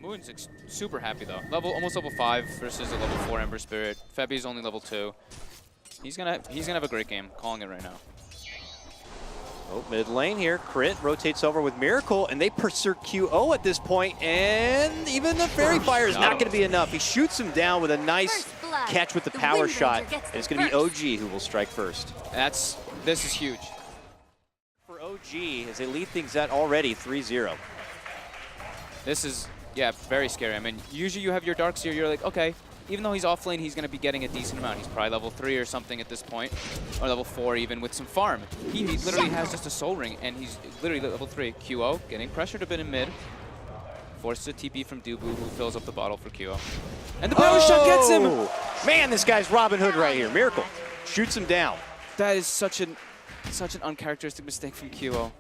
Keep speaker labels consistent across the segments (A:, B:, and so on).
A: Moon's super happy though. Almost level 5 versus a level 4 Ember Spirit. Febi's only level 2. He's gonna have a great game. Calling it right now.
B: Oh, mid lane here. Crit rotates over with Miracle, and they pursue QO at this point, and even the Fairy Fire is not going to be enough. He shoots him down with a nice catch with the power shot, and it's going to be OG who will strike first.
A: This is huge.
B: For OG, as they lead things at already 3-0.
A: This is, yeah, very scary. I mean, usually you have your Darkseer, you're like, okay, even though he's off lane, he's going to be getting a decent amount. He's probably level 3 or something at this point, or level 4 even with some farm. He literally has just a Soul Ring, and he's literally level 3. QO getting pressured a bit in mid. Forces a TP from Dubu, who fills up the bottle for QO. And the power shot gets him!
B: Man, this guy's Robin Hood right here. Miracle shoots him down.
A: That is such an uncharacteristic mistake from QO.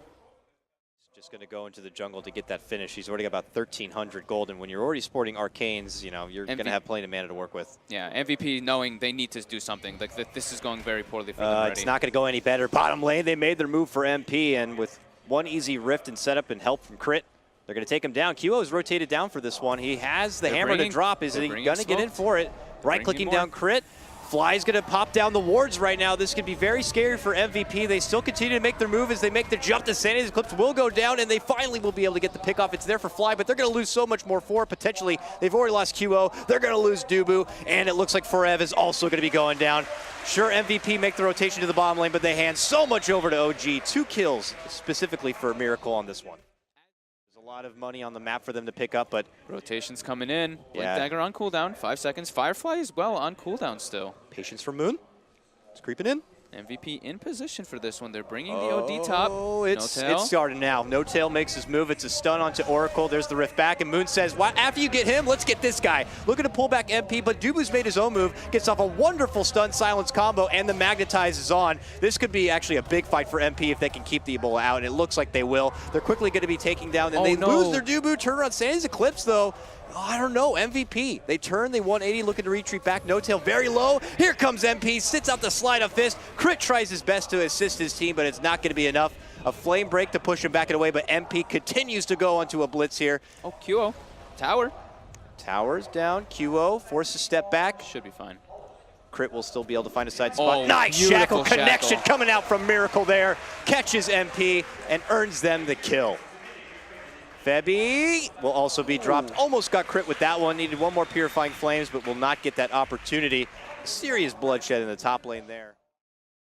B: Just going to go into the jungle to get that finish. He's already got about 1,300 gold, and when you're already sporting Arcanes, you know, you're going to have plenty of mana to work with.
A: Yeah, MVP knowing they need to do something. Like, this is going very poorly for them already.
B: It's not going to go any better. Bottom lane, they made their move for MP, and with one easy rift and setup and help from Crit, they're going to take him down. QO is rotated down for this one. He has the hammer to drop. Is he going to get in for it? Right-clicking down Crit. Fly's going to pop down the wards right now. This could be very scary for MVP. They still continue to make their move as they make the jump. The Sanity Eclipse will go down, and they finally will be able to get the pick off. It's there for Fly, but they're going to lose so much more for it. Potentially, they've already lost QO. They're going to lose Dubu, and it looks like Forev is also going to be going down. Sure, MVP make the rotation to the bottom lane, but they hand so much over to OG. 2 kills specifically for Miracle on this one. A lot of money on the map for them to pick up, but
A: rotations coming in.
B: Yeah.
A: Dagger on cooldown, 5 seconds. Firefly as well on cooldown still.
B: Patience from Moon. It's creeping in.
A: MVP in position for this one. They're bringing the OD top.
B: Oh, it's starting now. No Tail makes his move. It's a stun onto Oracle. There's the rift back, and Moon says, "Why? After you get him, let's get this guy." Looking to pull back MP, but Dubu's made his own move. Gets off a wonderful stun silence combo, and the Magnetize is on. This could be actually a big fight for MP if they can keep the Ebola out, and it looks like they will. They're quickly going to be taking down, and they lose their Dubu. Turn around Sandy's Eclipse, though. Oh, I don't know, MVP. They turn, they 180, looking to retreat back. No Tail very low. Here comes MP, sits out the slide of fist. Crit tries his best to assist his team, but it's not going to be enough. A flame break to push him back and away, but MP continues to go onto a blitz here.
A: Oh, QO. Tower.
B: Tower's down. QO forces a step back.
A: Should be fine.
B: Crit will still be able to find a side spot.
A: Oh,
B: nice shackle connection coming out from Miracle there. Catches MP and earns them the kill. Febi will also be dropped. Almost got Crit with that one. Needed one more Purifying Flames, but will not get that opportunity. Serious bloodshed in the top lane there.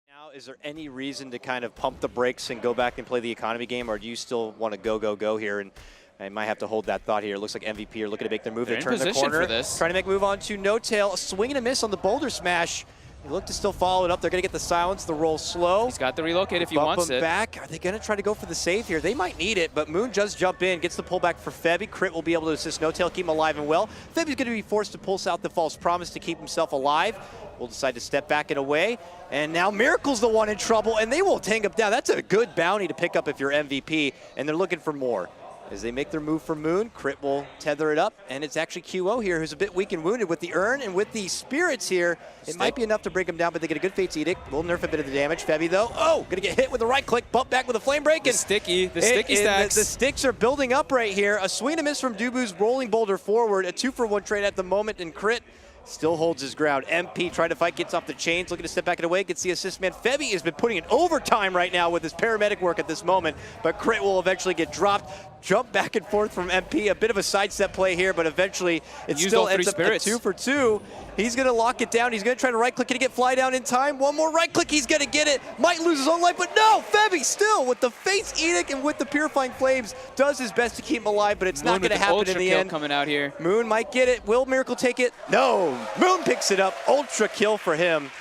B: Now, is there any reason to kind of pump the brakes and go back and play the economy game, or do you still want to go here? And I might have to hold that thought here. It looks like MVP are looking to make their move. They turn the corner.
A: For this.
B: Trying to make a move on to No Tail. A swing and a miss on the boulder smash. They look to still follow it up. They're going to get the silence, the roll slow.
A: He's got the relocate if he wants it.
B: Back. Are they going to try to go for the save here? They might need it, but Moon does jump in, gets the pullback for Febi. Crit will be able to assist No Tail, keep him alive and well. Febi's going to be forced to pulse out the false promise to keep himself alive. Will decide to step back and away. And now Miracle's the one in trouble, and they will tank him down. That's a good bounty to pick up if you're MVP, and they're looking for more. As they make their move for Moon, Crit will tether it up, and it's actually QO here who's a bit weak and wounded with the urn and with the spirits here. It might be enough to break him down, but they get a good Fate's Edict. Will nerf a bit of the damage. Febi though, gonna get hit with a right click, bump back with a flame break. And
A: the sticky stacks.
B: The sticks are building up right here. A swing and a miss from Dubu's rolling boulder forward. A 2-for-1 trade at the moment, and Crit still holds his ground. MP trying to fight, gets off the chains, looking to step back and away, gets the assist man. Febi has been putting in overtime right now with his paramedic work at this moment, but Crit will eventually get dropped. Jump back and forth from MP, a bit of a sidestep play here, but eventually it still ends up a 2-for-2. He's gonna lock it down. He's gonna try to right click it to get Fly down in time. One more right click, he's gonna get it. Might lose his own life, but no, Febi still with the Fate's Edict and with the Purifying Flames does his best to keep him alive, but it's not gonna happen in the end.
A: Coming out here.
B: Moon might get it. Will Miracle take it? No, Moon picks it up. Ultra kill for him.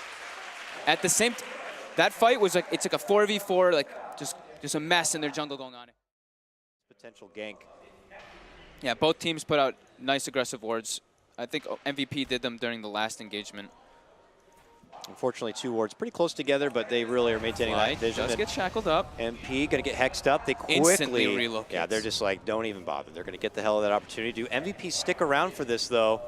A: At the same, that fight was like, it's like a 4v4, like just a mess in their jungle going on.
B: Potential gank.
A: Yeah, both teams put out nice aggressive wards. I think MVP did them during the last engagement.
B: Unfortunately, 2 wards pretty close together, but they really are maintaining that vision.
A: Just get shackled up.
B: MP gonna get hexed up. They
A: instantly relocate.
B: Yeah, they're just like, don't even bother. They're gonna get the hell of that opportunity. Do MVP stick around for this though?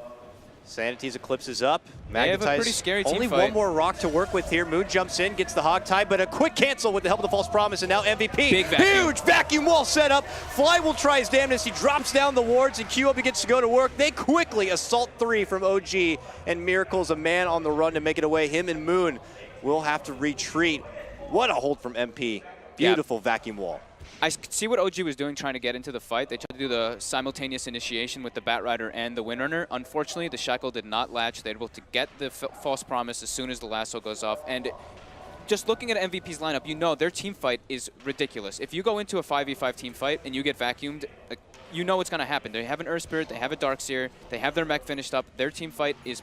B: Sanity's Eclipse is up.
A: They have a pretty scary team
B: only
A: fight.
B: one more rock to work with here. Moon jumps in, gets the hog tie, but a quick cancel with the help of the False Promise, and now MVP.
A: Big vacuum.
B: Huge vacuum wall set up. Fly will try his damnedest. He drops down the wards, and QO begins to go to work. They quickly assault 3 from OG, and Miracle's a man on the run to make it away. Him and Moon will have to retreat. What a hold from MP. Beautiful vacuum wall.
A: I could see what OG was doing trying to get into the fight. They tried to do the simultaneous initiation with the Batrider and the Windrunner. Unfortunately, the Shackle did not latch. They were able to get the False Promise as soon as the lasso goes off. And just looking at MVP's lineup, you know their team fight is ridiculous. If you go into a 5v5 team fight and you get vacuumed, you know what's going to happen. They have an Earth Spirit, they have a Darkseer, they have their mech finished up. Their team fight is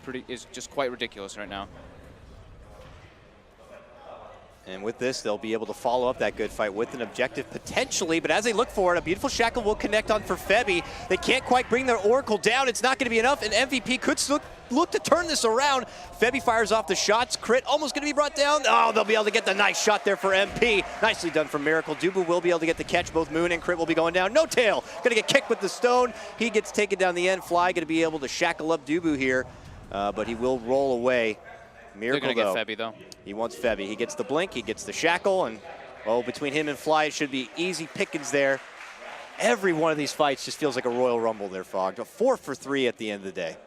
A: just quite ridiculous right now.
B: And with this, they'll be able to follow up that good fight with an objective potentially. But as they look for it, a beautiful Shackle will connect on for Febby. They can't quite bring their Oracle down. It's not going to be enough, and MVP could look to turn this around. Febby fires off the shots. Crit almost going to be brought down. Oh, they'll be able to get the nice shot there for MP. Nicely done from Miracle. Dubu will be able to get the catch. Both Moon and Crit will be going down. No tail. Going to get kicked with the stone. He gets taken down the end. Fly going to be able to shackle up Dubu here, but he will roll away. Miracle,
A: they're going to get Febby, though.
B: He wants Febby. He gets the blink, he gets the shackle, and, oh, between him and Fly, it should be easy pickings there. Every one of these fights just feels like a Royal Rumble there, Fog. A 4 for 3 at the end of the day.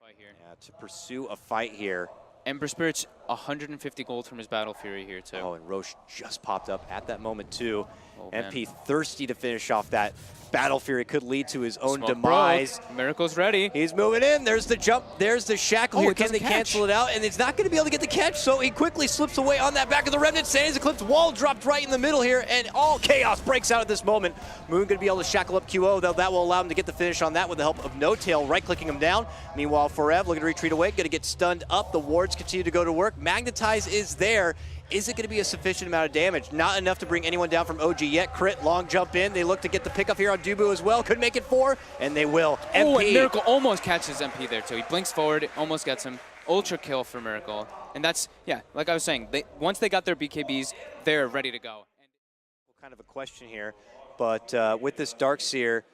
A: Fight here.
B: Yeah, to pursue a fight here.
A: Ember Spirit's 150 gold from his Battle Fury here, too.
B: Oh, and Roche just popped up at that moment, too.
A: Oh,
B: MP thirsty to finish off that. Battle Fury could lead to his own
A: Smoke
B: demise.
A: broke. Miracle's ready.
B: He's moving in. There's the jump. There's the shackle here. Can they cancel it out? And it's not going to be able to get the catch, so he quickly slips away on that back of the Remnant. Sanity's Eclipse wall dropped right in the middle here, and all chaos breaks out at this moment. Moon going to be able to shackle up QO, though that will allow him to get the finish on that with the help of No Tail right-clicking him down. Meanwhile, Forev looking to retreat away, going to get stunned up. The wards continue to go to work. Magnetize is there. Is it going to be a sufficient amount of damage? Not enough to bring anyone down from OG yet. Crit, long jump in. They look to get the pickup here on Dubu as well. Could make it 4, and they will. MP.
A: Oh, and Miracle almost catches MP there, too. He blinks forward, almost gets him. Ultra kill for Miracle. And that's, yeah, like I was saying, once they got their BKBs, they're ready to go.
B: Kind of a question here, but with this Darkseer,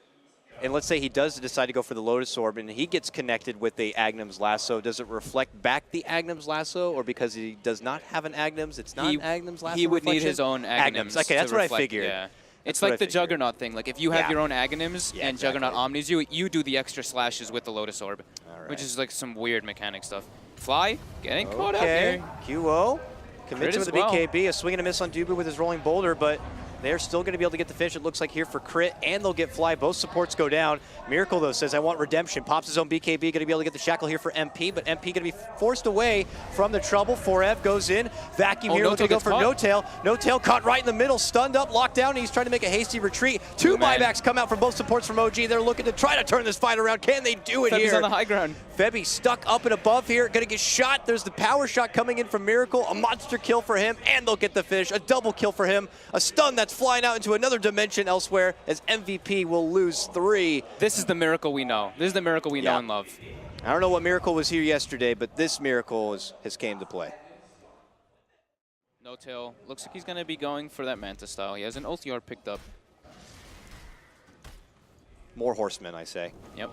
B: and let's say he does decide to go for the Lotus Orb and he gets connected with the Agnum's Lasso, does it reflect back the Agnum's Lasso, or because he does not have an Agnum's, it's not an Agnum's Lasso?
A: He would
B: reflection?
A: need his own Agnum's.
B: Okay, that's what I figured.
A: Yeah. It's like the Juggernaut thing. Like if you have your own Agnum's and
B: exactly.
A: Juggernaut omnis you do the extra slashes with the Lotus Orb, which is like some weird mechanic stuff. Fly, getting caught up here.
B: QO commits him with the BKB, a swing and a miss on Dubu with his rolling boulder, but they're still going to be able to get the finish, it looks like, here for Crit, and they'll get Fly. Both supports go down. Miracle, though, says, I want redemption. Pops his own BKB, going to be able to get the shackle here for MP, but MP going to be forced away from the trouble. Forev goes in. Vacuum here, looking to go for No Tail. No Tail caught right in the middle, stunned up, locked down, and he's trying to make a hasty retreat. Two buybacks come out from both supports from OG. They're looking to try to turn this fight around. Can they do it here?
A: Febby's on the high ground.
B: Febby stuck up and above here, going to get shot. There's the power shot coming in from Miracle, a monster kill for him, and they'll get the finish. A double kill for him, a stun that's flying out into another dimension elsewhere as MVP will lose 3.
A: This is the Miracle we know. This is the Miracle we know and love.
B: I don't know what Miracle was here yesterday, but this Miracle has came to play.
A: No Tail. Looks like he's going to be going for that Manta style. He has an ulti orb picked up.
B: More horsemen, I say.
A: Yep.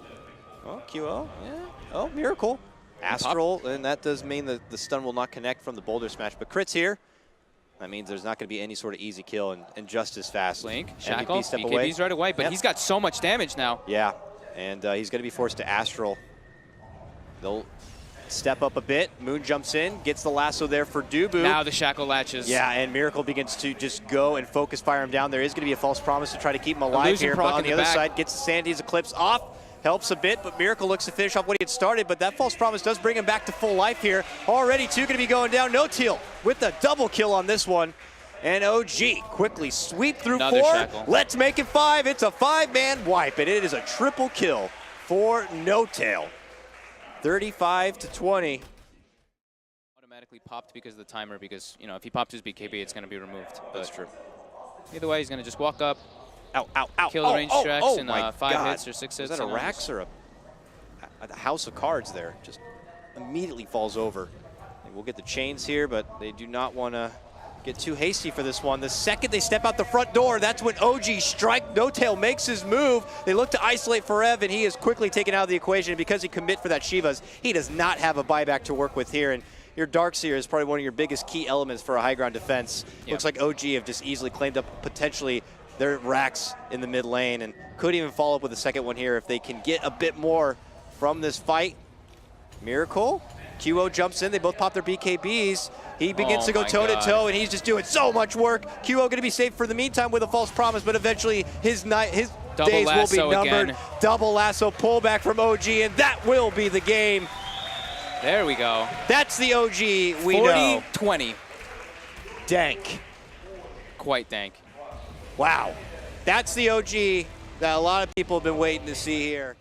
B: Oh, QO. Yeah. Oh, Miracle. Astral, and that does mean that the stun will not connect from the boulder smash, but Crit's here. That means there's not going to be any sort of easy kill and just as fast.
A: Blink, shackle, BKB's right away, but he's got so much damage now.
B: Yeah, and he's going to be forced to Astral. They'll step up a bit. Moon jumps in, gets the lasso there for Dubu.
A: Now the shackle latches.
B: Yeah, and Miracle begins to just go and focus fire him down. There is going to be a false promise to try to keep him alive here, but on the other side, gets the Sanity's Eclipse off. Helps a bit, but Miracle looks to finish off what he had started, but that false promise does bring him back to full life here. Already 2 going to be going down. No Tail with the double kill on this one. And OG quickly sweep through 4.
A: Shackle.
B: Let's make it 5. It's a 5-man wipe, and it is a triple kill for No Tail. 35-20.
A: Automatically popped because of the timer, because, you know, if he pops his BKB, it's going to be removed.
B: That's true.
A: Either way, he's going to just walk up,
B: ow, ow, ow.
A: Kill the range tracks in 5 hits or 6 hits.
B: Is that a Rax or a house of cards there? Just immediately falls over. And we'll get the chains here, but they do not want to get too hasty for this one. The second they step out the front door, that's when OG strike. No Tail makes his move. They look to isolate for Ev, and he is quickly taken out of the equation. And because he commit for that Shivas, he does not have a buyback to work with here. And your Darkseer is probably one of your biggest key elements for a high ground defense. Yep. Looks like OG have just easily claimed up potentially their racks in the mid lane, and could even follow up with a second one here if they can get a bit more from this fight. Miracle. QO jumps in. They both pop their BKBs. He begins to go toe-to-toe, and he's just doing so much work. QO going to be safe for the meantime with a false promise, but eventually his days will be numbered. Again. Double lasso pullback from OG, and that will be the game.
A: There we go.
B: That's the OG we know.
A: 40-20.
B: Dank.
A: Quite dank.
B: Wow. That's the OG that a lot of people have been waiting to see here.